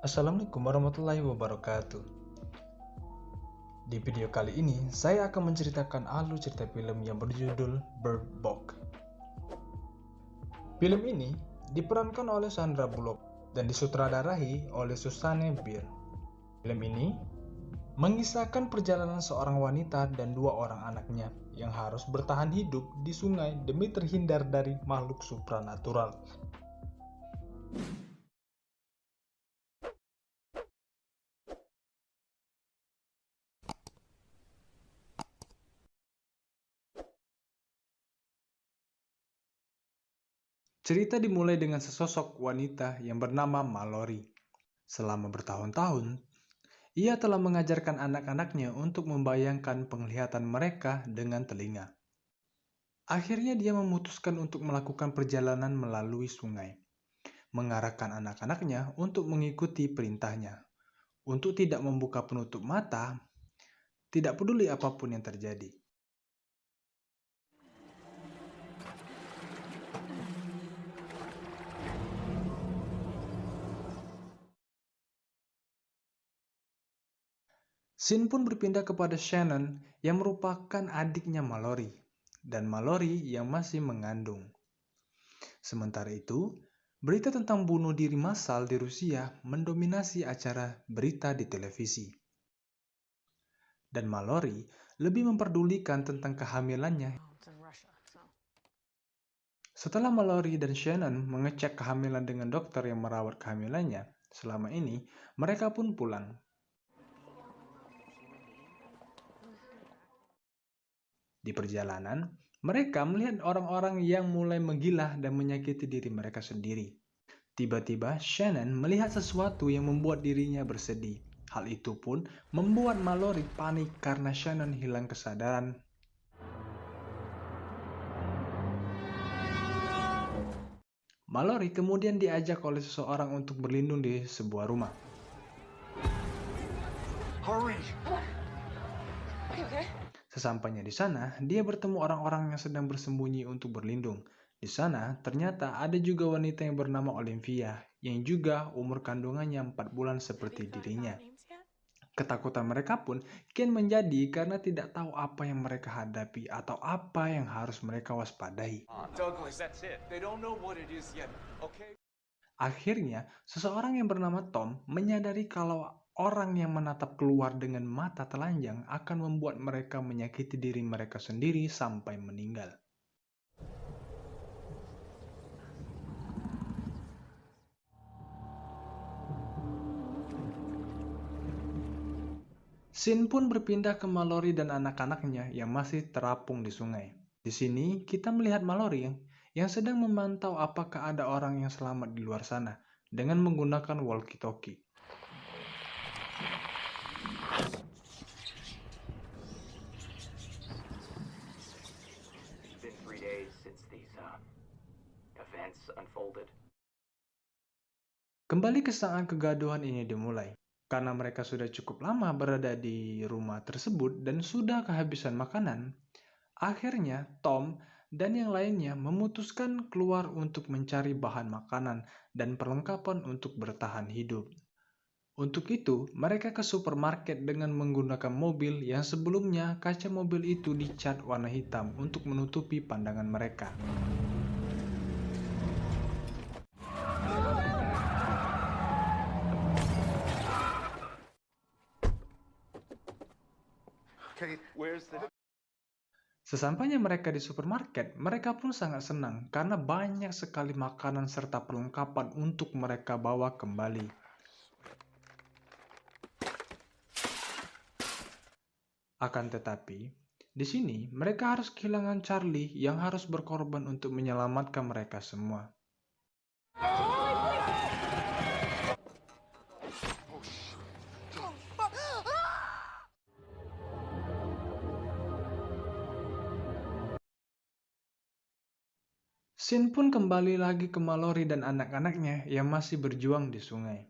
Assalamualaikum warahmatullahi wabarakatuh. Di video kali ini, saya akan menceritakan alur cerita film yang berjudul Bird Box. Film ini diperankan oleh Sandra Bullock dan disutradarai oleh Susanne Bier. Film ini mengisahkan perjalanan seorang wanita dan dua orang anaknya yang harus bertahan hidup di sungai demi terhindar dari makhluk supranatural. Cerita dimulai dengan sesosok wanita yang bernama Mallory. Selama bertahun-tahun, ia telah mengajarkan anak-anaknya untuk membayangkan penglihatan mereka dengan telinga. Akhirnya dia memutuskan untuk melakukan perjalanan melalui sungai, mengarahkan anak-anaknya untuk mengikuti perintahnya, untuk tidak membuka penutup mata, tidak peduli apapun yang terjadi. Scene pun berpindah kepada Shannon yang merupakan adiknya Mallory, dan Mallory yang masih mengandung. Sementara itu, berita tentang bunuh diri massal di Rusia mendominasi acara berita di televisi. Dan Mallory lebih memperdulikan tentang kehamilannya. Setelah Mallory dan Shannon mengecek kehamilan dengan dokter yang merawat kehamilannya, selama ini mereka pun pulang. Di perjalanan, mereka melihat orang-orang yang mulai menggila dan menyakiti diri mereka sendiri. Tiba-tiba, Shannon melihat sesuatu yang membuat dirinya bersedih. Hal itu pun membuat Mallory panik karena Shannon hilang kesadaran. Mallory kemudian diajak oleh seseorang untuk berlindung di sebuah rumah. Hurry! Okay. Sesampainya di sana, dia bertemu orang-orang yang sedang bersembunyi untuk berlindung. Di sana, ternyata ada juga wanita yang bernama Olivia, yang juga umur kandungannya 4 bulan seperti dirinya. Ketakutan mereka pun kian menjadi karena tidak tahu apa yang mereka hadapi atau apa yang harus mereka waspadai. Douglas, that's it. They don't know what it is yet, okay? Akhirnya, seseorang yang bernama Tom menyadari kalau orang yang menatap keluar dengan mata telanjang akan membuat mereka menyakiti diri mereka sendiri sampai meninggal. Scene pun berpindah ke Mallory dan anak-anaknya yang masih terapung di sungai. Di sini, kita melihat Mallory yang sedang memantau apakah ada orang yang selamat di luar sana dengan menggunakan walkie-talkie. It's been 3 days since these events unfolded. Kembali ke saat kegaduhan ini dimulai. Karena mereka sudah cukup lama berada di rumah tersebut dan sudah kehabisan makanan, akhirnya Tom dan yang lainnya memutuskan keluar untuk mencari bahan makanan dan perlengkapan untuk bertahan hidup. Untuk itu, mereka ke supermarket dengan menggunakan mobil yang sebelumnya kaca mobil itu dicat warna hitam untuk menutupi pandangan mereka. Okay, where's the... Sesampainya mereka di supermarket, mereka pun sangat senang karena banyak sekali makanan serta perlengkapan untuk mereka bawa kembali. Akan tetapi, di sini mereka harus kehilangan Charlie yang harus berkorban untuk menyelamatkan mereka semua. Scene pun kembali lagi ke Mallory dan anak-anaknya yang masih berjuang di sungai.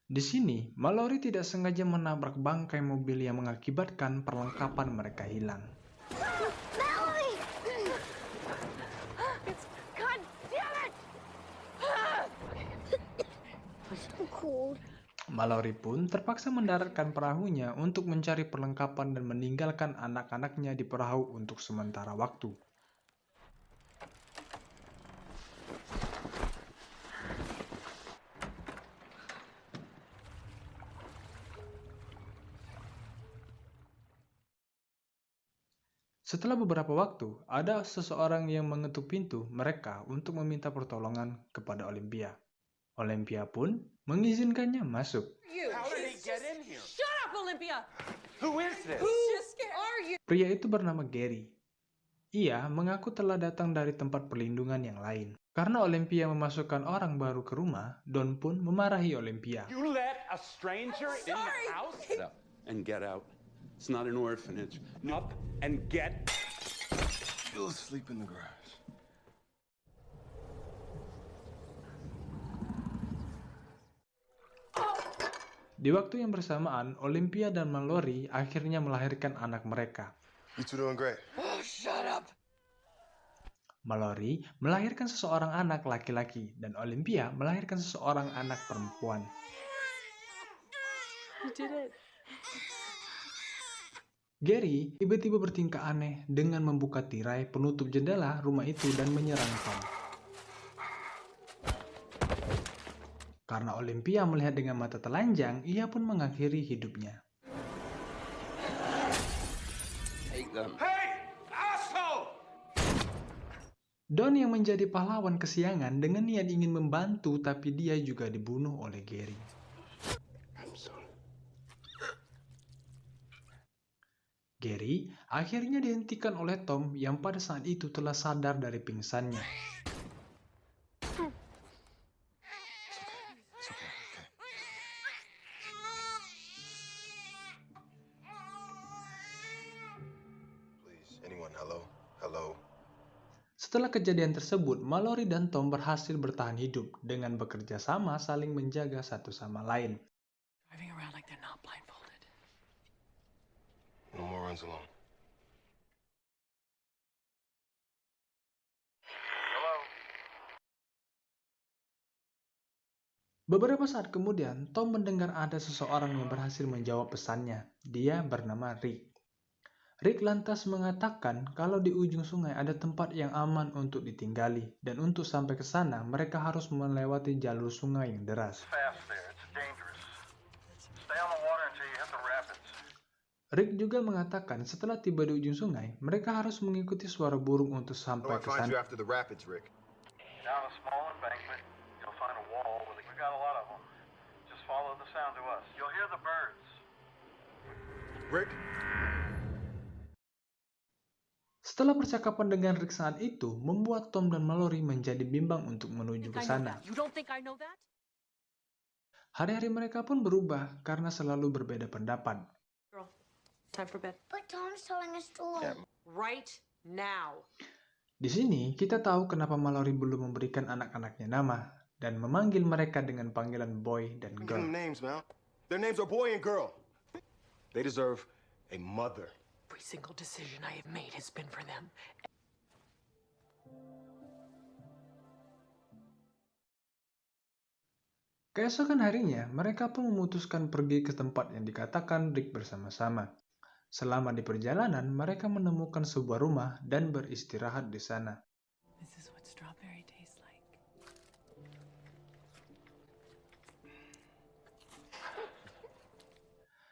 Di sini, Mallory tidak sengaja menabrak bangkai mobil yang mengakibatkan perlengkapan mereka hilang. Mallory! God damn it! So cool. Mallory pun terpaksa mendaratkan perahunya untuk mencari perlengkapan dan meninggalkan anak-anaknya di perahu untuk sementara waktu. Setelah beberapa waktu, ada seseorang yang mengetuk pintu mereka untuk meminta pertolongan kepada Olympia. Olympia pun mengizinkannya masuk. How did he get in here? Shut up, Olympia! Who is this? Just are you? Pria itu bernama Gary. Ia mengaku telah datang dari tempat perlindungan yang lain. Karena Olympia memasukkan orang baru ke rumah, Don pun memarahi Olympia. You let a stranger in the house? Get up and get out. It's not an orphanage. Up and get. You'll sleep in the grass. Di waktu yang bersamaan, Olympia dan Mallory akhirnya melahirkan anak mereka. You two doing great. Oh, shut up! Mallory melahirkan seseorang anak laki-laki dan Olympia melahirkan seseorang anak perempuan. You did it. Gary tiba-tiba bertingkah aneh dengan membuka tirai penutup jendela rumah itu dan menyerang Tom. Karena Olympia melihat dengan mata telanjang, ia pun mengakhiri hidupnya. Take them. Hey, asshole! Don yang menjadi pahlawan kesiangan dengan niat ingin membantu, tapi dia juga dibunuh oleh Gary. Gary akhirnya dihentikan oleh Tom yang pada saat itu telah sadar dari pingsannya. It's okay. Please, anyone, hello? Hello? Setelah kejadian tersebut, Mallory dan Tom berhasil bertahan hidup dengan bekerja sama saling menjaga satu sama lain. Driving around like they're not blindfolded. No more runs alone. Beberapa saat kemudian, Tom mendengar ada seseorang yang berhasil menjawab pesannya. Dia bernama Rick. Rick lantas mengatakan kalau di ujung sungai ada tempat yang aman untuk ditinggali, dan untuk sampai ke sana mereka harus melewati jalur sungai yang deras. Fast there. It's dangerous. Stay on the water until you hit the rapids. Rick juga mengatakan setelah tiba di ujung sungai, mereka harus mengikuti suara burung untuk How do sampai I ke find you sana. after the rapids, Rick? Down a small embankment, you'll find a wall with we got a lot of them. Just follow the sound to us. You'll hear the birds. Rick? Setelah percakapan dengan Rick saat itu, membuat Tom dan Mallory menjadi bimbang untuk menuju ke sana. You don't think I know that? Hari-hari mereka pun berubah karena selalu berbeda pendapat. Girl, time for bed. But Tom's telling us to look. Yeah. Right now. Di sini, kita tahu kenapa Mallory belum memberikan anak-anaknya nama dan memanggil mereka dengan panggilan boy dan Give girl. them names, Mal. Their names are boy and girl. They deserve a mother. Every single decision I have made has been for them. Keesokan harinya, mereka pun memutuskan pergi ke tempat yang dikatakan Rick bersama-sama. Selama di perjalanan, mereka menemukan sebuah rumah dan beristirahat di sana. This is what strawberry tastes like.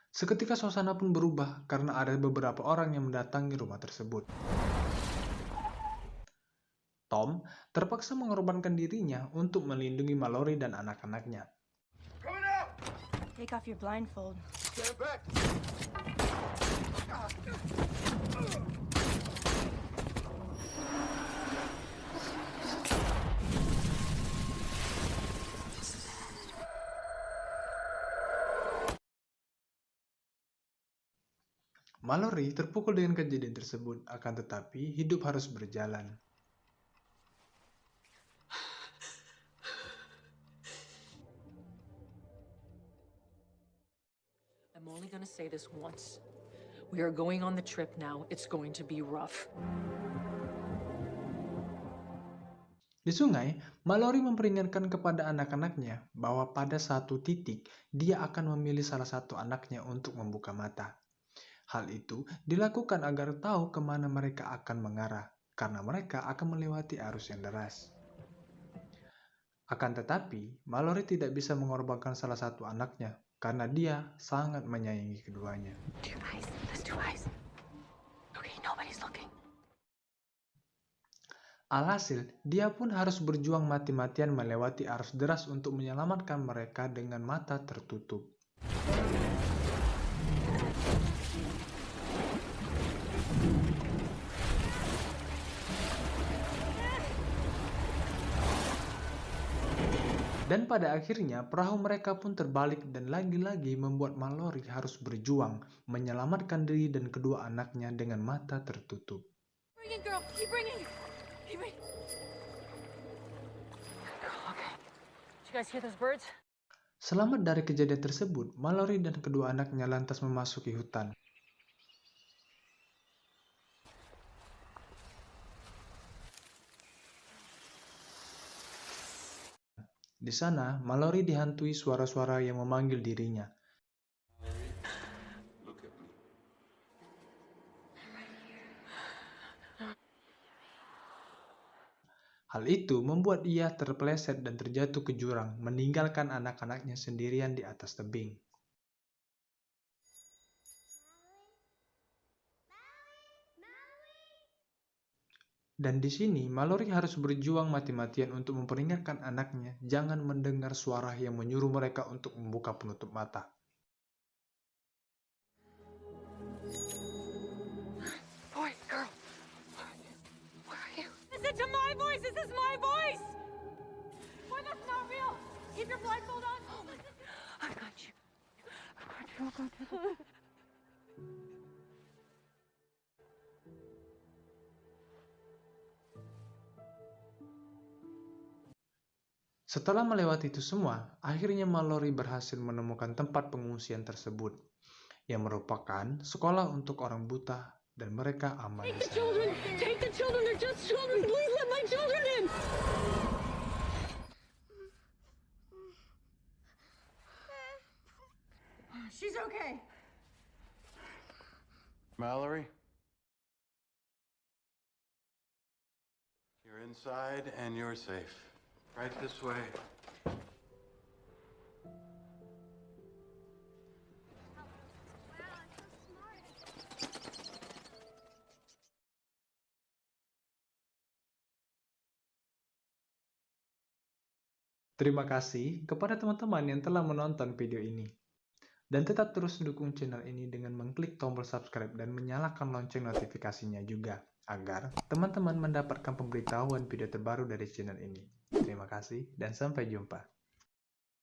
Seketika suasana pun berubah karena ada beberapa orang yang mendatangi rumah tersebut. Tom terpaksa mengorbankan dirinya untuk melindungi Mallory dan anak-anaknya. Coming out! Take off your blindfold. Stand back! Mallory terpukul dengan kejadian tersebut, akan tetapi hidup harus berjalan. I'm only gonna say this once. We are going on the trip now. It's going to be rough. Di sungai, Mallory memperingatkan kepada anak-anaknya bahwa pada satu titik dia akan memilih salah satu anaknya untuk membuka mata. Hal itu dilakukan agar tahu kemana mereka akan mengarah, karena mereka akan melewati arus yang deras. Akan tetapi, Mallory tidak bisa mengorbankan salah satu anaknya karena dia sangat menyayangi keduanya. Two eyes. There's two eyes. Okay, nobody's looking. Alhasil, dia pun harus berjuang mati-matian melewati arus deras untuk menyelamatkan mereka dengan mata tertutup. Dan pada akhirnya, perahu mereka pun terbalik dan lagi-lagi membuat Mallory harus berjuang menyelamatkan diri dan kedua anaknya dengan mata tertutup. Bring it, girl. Keep bringing. Keep bringing. Okay. Did you guys hear those birds? Selamat dari kejadian tersebut, Mallory dan kedua anaknya lantas memasuki hutan. Di sana, Mallory dihantui suara-suara yang memanggil dirinya. Look at me. Hal itu membuat ia terpeleset dan terjatuh ke jurang, meninggalkan anak-anaknya sendirian di atas tebing. Dan di sini, Mallory harus berjuang mati-matian untuk memperingatkan anaknya jangan mendengar suara yang menyuruh mereka untuk membuka penutup mata. Boy, girl. Where are you? Listen to my voice. This is my voice. Boy, that's not real. Keep your blindfold on. I've got you. I've got you. Setelah melewati itu semua, akhirnya Mallory berhasil menemukan tempat pengungsian tersebut, yang merupakan sekolah untuk orang buta dan mereka aman di sana. Children, take the children. They're just children. Please let my children in. She's okay. Mallory? You're inside and you're safe. Right this way. Terima kasih kepada teman-teman yang telah menonton video ini. Dan tetap terus dukung channel ini dengan mengklik tombol subscribe dan menyalakan lonceng notifikasinya juga, agar teman-teman mendapatkan pemberitahuan video terbaru dari channel ini. Terima kasih dan sampai jumpa.